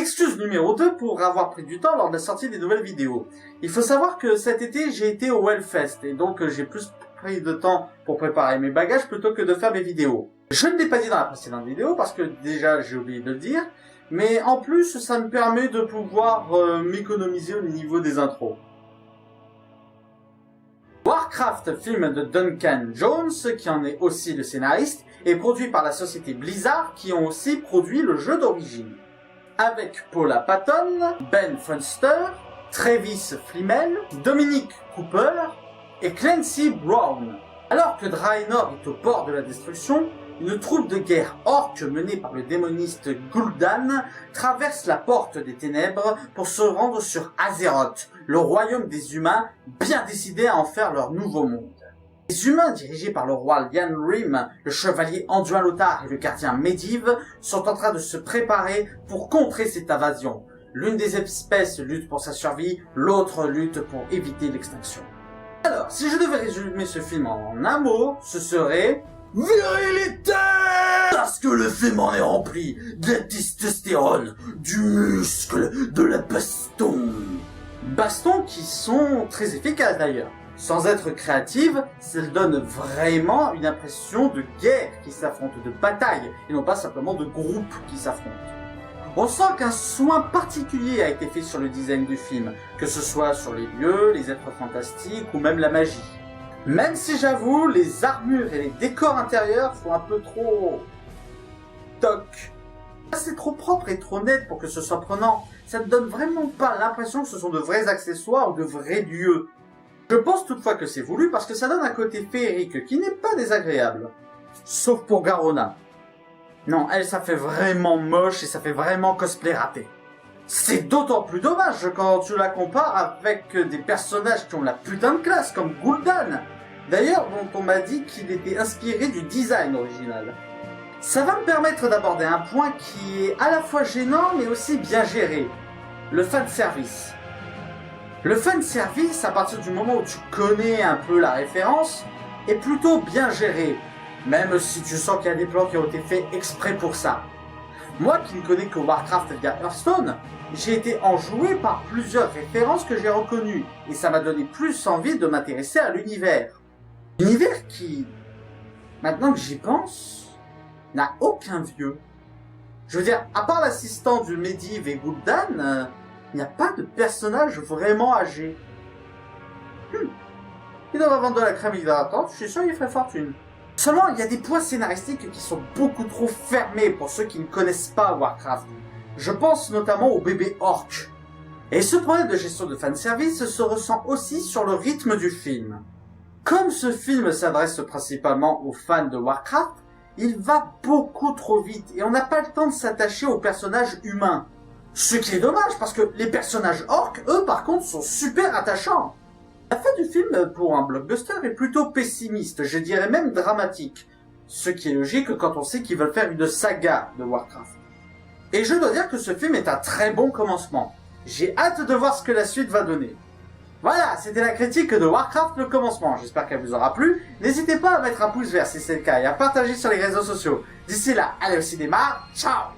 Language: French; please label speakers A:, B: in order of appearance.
A: Excuse numéro 2 pour avoir pris du temps lors de la sortie des nouvelles vidéos. Il faut savoir que cet été, j'ai été au Hellfest et donc j'ai plus pris de temps pour préparer mes bagages plutôt que de faire mes vidéos. Je ne l'ai pas dit dans la précédente vidéo parce que déjà j'ai oublié de le dire, mais en plus ça me permet de pouvoir m'économiser au niveau des intros. Warcraft, film de Duncan Jones, qui en est aussi le scénariste, est produit par la société Blizzard, qui ont aussi produit le jeu d'origine. Avec Paula Patton, Ben Funster, Travis Fimmel, Dominic Cooper et Clancy Brown. Alors que Draenor est au bord de la destruction, une troupe de guerre orque menée par le démoniste Gul'dan traverse la porte des ténèbres pour se rendre sur Azeroth, le royaume des humains, bien décidés à en faire leur nouveau monde. Les humains dirigés par le roi Lian Rim, le chevalier Anduin Lothar et le gardien Medivh sont en train de se préparer pour contrer cette invasion. L'une des espèces lutte pour sa survie, l'autre lutte pour éviter l'extinction. Alors, si je devais résumer ce film en un mot, ce serait... virilité! Parce que le film en est rempli de la testostérone, du muscle, de la baston. Bastons qui sont très efficaces d'ailleurs. Sans être créatives, celles donnent vraiment une impression de guerre qui s'affronte, de bataille, et non pas simplement de groupe qui s'affrontent. On sent qu'un soin particulier a été fait sur le design du film, que ce soit sur les lieux, les êtres fantastiques ou même la magie. Même si j'avoue, les armures et les décors intérieurs sont un peu trop... toc. C'est trop propre et trop net pour que ce soit prenant. Ça ne donne vraiment pas l'impression que ce sont de vrais accessoires ou de vrais lieux. Je pense toutefois que c'est voulu parce que ça donne un côté féerique qui n'est pas désagréable. Sauf pour Garona. Non, elle, ça fait vraiment moche et ça fait vraiment cosplay raté. C'est d'autant plus dommage quand tu la compares avec des personnages qui ont la putain de classe, comme Gul'dan. D'ailleurs, dont on m'a dit qu'il était inspiré du design original. Ça va me permettre d'aborder un point qui est à la fois gênant mais aussi bien géré. Le fanservice. Le fanservice, à partir du moment où tu connais un peu la référence, est plutôt bien géré. Même si tu sens qu'il y a des plans qui ont été faits exprès pour ça. Moi qui ne connais que Warcraft via Hearthstone, j'ai été enjoué par plusieurs références que j'ai reconnues, et ça m'a donné plus envie de m'intéresser à l'univers. L'univers qui, maintenant que j'y pense, n'a aucun vieux. Je veux dire, à part l'assistant du Medivh et Gul'dan, il n'y a pas de personnage vraiment âgé. Il devrait vendre de la crème hydratante, je suis sûr qu'il ferait fortune. Seulement, il y a des points scénaristiques qui sont beaucoup trop fermés pour ceux qui ne connaissent pas Warcraft. Je pense notamment au bébé orc. Et ce problème de gestion de fanservice se ressent aussi sur le rythme du film. Comme ce film s'adresse principalement aux fans de Warcraft, il va beaucoup trop vite et on n'a pas le temps de s'attacher aux personnages humains. Ce qui est dommage parce que les personnages orcs, eux par contre, sont super attachants. La fin du film, pour un blockbuster, est plutôt pessimiste, je dirais même dramatique. Ce qui est logique quand on sait qu'ils veulent faire une saga de Warcraft. Et je dois dire que ce film est un très bon commencement. J'ai hâte de voir ce que la suite va donner. Voilà, c'était la critique de Warcraft le commencement. J'espère qu'elle vous aura plu. N'hésitez pas à mettre un pouce vert si c'est le cas et à partager sur les réseaux sociaux. D'ici là, allez au cinéma, ciao!